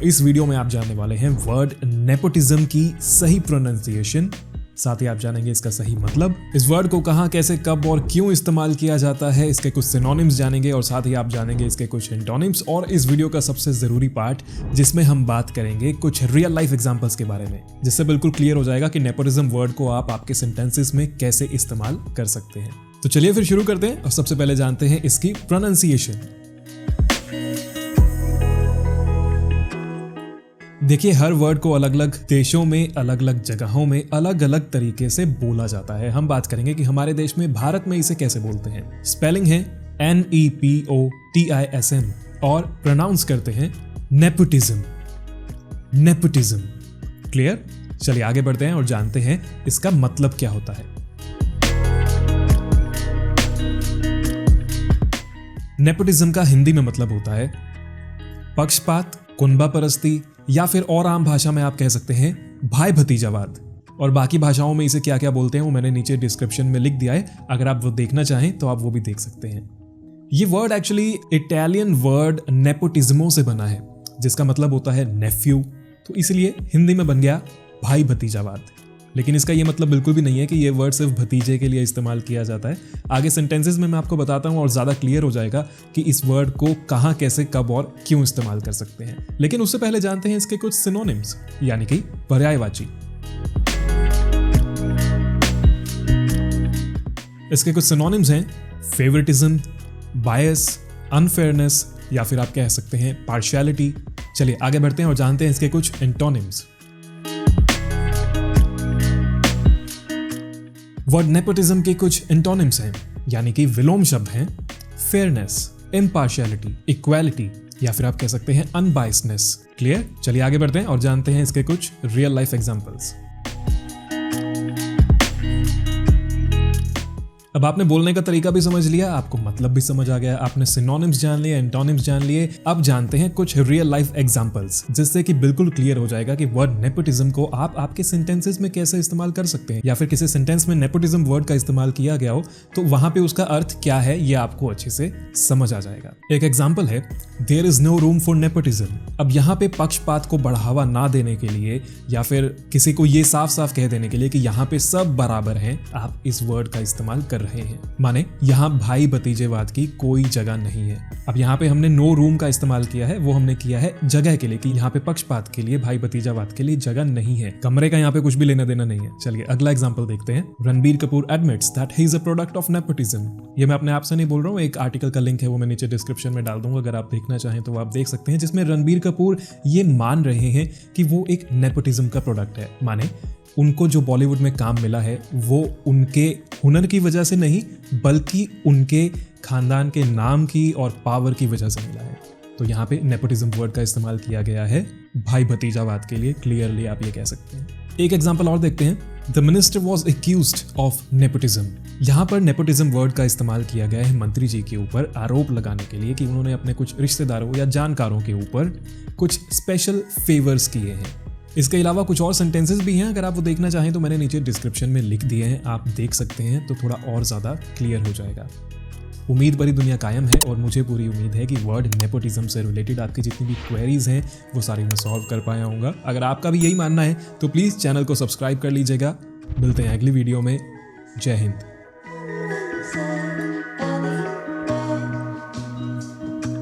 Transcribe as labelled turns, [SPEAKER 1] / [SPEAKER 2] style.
[SPEAKER 1] इस वीडियो में आप जानने वाले हैं वर्ड नेपोटिज्म की सही प्रोनाउंसिएशन, साथ ही आप जानेंगे इसका सही मतलब, इस वर्ड को कहां, कैसे, कब और क्यों इस्तेमाल किया जाता है, इसके कुछ सिनोनिम्स जानेंगे और साथ ही आप जानेंगे इसके कुछ एंटोनिम्स और इस वीडियो का सबसे जरूरी पार्ट जिसमें हम बात करेंगे कुछ रियल लाइफ एग्जांपल्स के बारे में, जिससे बिल्कुल क्लियर हो जाएगा कि नेपोटिज्म वर्ड को आप आपके सेंटेंसेस में कैसे इस्तेमाल कर सकते हैं। तो चलिए फिर शुरू करते हैं और सबसे पहले जानते हैं इसकी प्रोनाउंसिएशन। देखिए, हर वर्ड को अलग अलग देशों में, अलग अलग जगहों में अलग अलग तरीके से बोला जाता है। हम बात करेंगे कि हमारे देश में, भारत में इसे कैसे बोलते हैं। स्पेलिंग है NEPOTISM और प्रोनाउंस करते हैं नेपोटिज्म। Nepotism clear? चलिए आगे बढ़ते हैं और जानते हैं इसका मतलब क्या होता है। नेपोटिज्म का हिंदी में मतलब होता है पक्षपात, कुनबा परस्ती या फिर और आम भाषा में आप कह सकते हैं भाई भतीजावाद। और बाकी भाषाओं में इसे क्या क्या बोलते हैं वो मैंने नीचे डिस्क्रिप्शन में लिख दिया है, अगर आप वो देखना चाहें तो आप वो भी देख सकते हैं। ये वर्ड एक्चुअली इटालियन वर्ड नेपोटिज्मो से बना है, जिसका मतलब होता है नेफ्यू, तो इसलिए हिंदी में बन गया भाई भतीजावाद। लेकिन इसका ये मतलब बिल्कुल भी नहीं है कि ये वर्ड सिर्फ भतीजे के लिए इस्तेमाल किया जाता है। आगे सेंटेंसेस में मैं आपको बताता हूँ और ज़्यादा क्लियर हो जाएगा कि इस वर्ड को कहाँ, कैसे, कब और क्यों इस्तेमाल कर सकते हैं। लेकिन उससे पहले जानते हैं इसके कुछ सिनोनिम्स यानी कि पर्यायवाची। इसके कुछ सिनोनिम्स हैं फेवरेटिज्म, बायस, अनफेयरनेस या फिर आप कह सकते हैं पार्शियलिटी। चलिए आगे बढ़ते हैं और जानते हैं इसके कुछ एंटोनिम्स। वर्ड नेपोटिज्म के कुछ एंटोनिम्स हैं यानी कि विलोम शब्द हैं फेयरनेस, इम्पार्शियलिटी, इक्वालिटी या फिर आप कह सकते हैं अनबायसनेस। क्लियर? चलिए आगे बढ़ते हैं और जानते हैं इसके कुछ रियल लाइफ एग्जांपल्स। अब आपने बोलने का तरीका भी समझ लिया, आपको मतलब भी समझ आ गया, आपने सिनोनिम्स जान लिए, एंटोनिम्स जान लिए। अब जानते हैं कुछ रियल लाइफ एग्जांपल्स, जिससे कि बिल्कुल क्लियर हो जाएगा कि वर्ड नेपोटिज्म को आप आपके सेंटेंसेस में कैसे इस्तेमाल कर सकते हैं, या फिर किसी सेंटेंस में नेपोटिज्म वर्ड का इस्तेमाल किया गया हो तो वहां पे उसका अर्थ क्या है ये आपको अच्छे से समझ आ जाएगा। एक एग्जाम्पल है there is no room for nepotism. अब यहाँ पे पक्षपात को बढ़ावा ना देने के लिए या फिर किसी को ये साफ साफ कह देने के लिए कि यहाँ पे सब बराबर हैं, आप इस वर्ड का इस्तेमाल कर रहे हैं। माने यहाँ भाई भतीजेवाद की कोई जगह नहीं है। अब यहाँ पे हमने नो रूम का इस्तेमाल किया है, वो हमने किया है जगह के लिए कि यहाँ पे पक्षपात के लिए, भाई भतीजावाद के लिए जगह नहीं है। कमरे का यहाँ पे कुछ भी लेना देना नहीं है। चलिए अगला एग्जांपल देखते हैं। Ranbir Kapoor admits that he is a product of nepotism. ये मैं अपने आप से नहीं बोल रहा हूँ, एक आर्टिकल का लिंक है वो मैं नीचे डिस्क्रिप्शन में डाल दूंगा, अगर आप देखना चाहें तो आप देख सकते हैं, जिसमें रणबीर कपूर ये मान रहे हैं कि वो एक नेपोटिज्म का प्रोडक्ट है। माने उनको जो बॉलीवुड में काम मिला है वो उनके हुनर की वजह से नहीं, बल्कि उनके खानदान के नाम की और पावर की वजह से मिला है। तो यहाँ पे नेपोटिज्म वर्ड का इस्तेमाल किया गया है भाई भतीजावाद के लिए, क्लियरली आप ये कह सकते हैं। एक एग्जांपल और देखते हैं। The minister was accused of nepotism. यहाँ पर नेपोटिज्म वर्ड का इस्तेमाल किया गया है मंत्री जी के ऊपर आरोप लगाने के लिए कि उन्होंने अपने कुछ रिश्तेदारों या जानकारों के ऊपर कुछ स्पेशल फेवर्स किए हैं। इसके अलावा कुछ और सेंटेंसेस भी हैं, अगर आप वो देखना चाहें तो मैंने नीचे डिस्क्रिप्शन में लिख दिए हैं, आप देख सकते हैं, तो थोड़ा और ज़्यादा क्लियर हो जाएगा। उम्मीद भरी दुनिया कायम है और मुझे पूरी उम्मीद है कि वर्ड नेपोटिज्म से रिलेटेड आपकी जितनी भी क्वेरीज हैं वो सारी मैं सॉल्व कर पाया हूँगा। अगर आपका भी यही मानना है तो प्लीज़ चैनल को सब्सक्राइब कर लीजिएगा। मिलते हैं अगली वीडियो में। जय हिंद।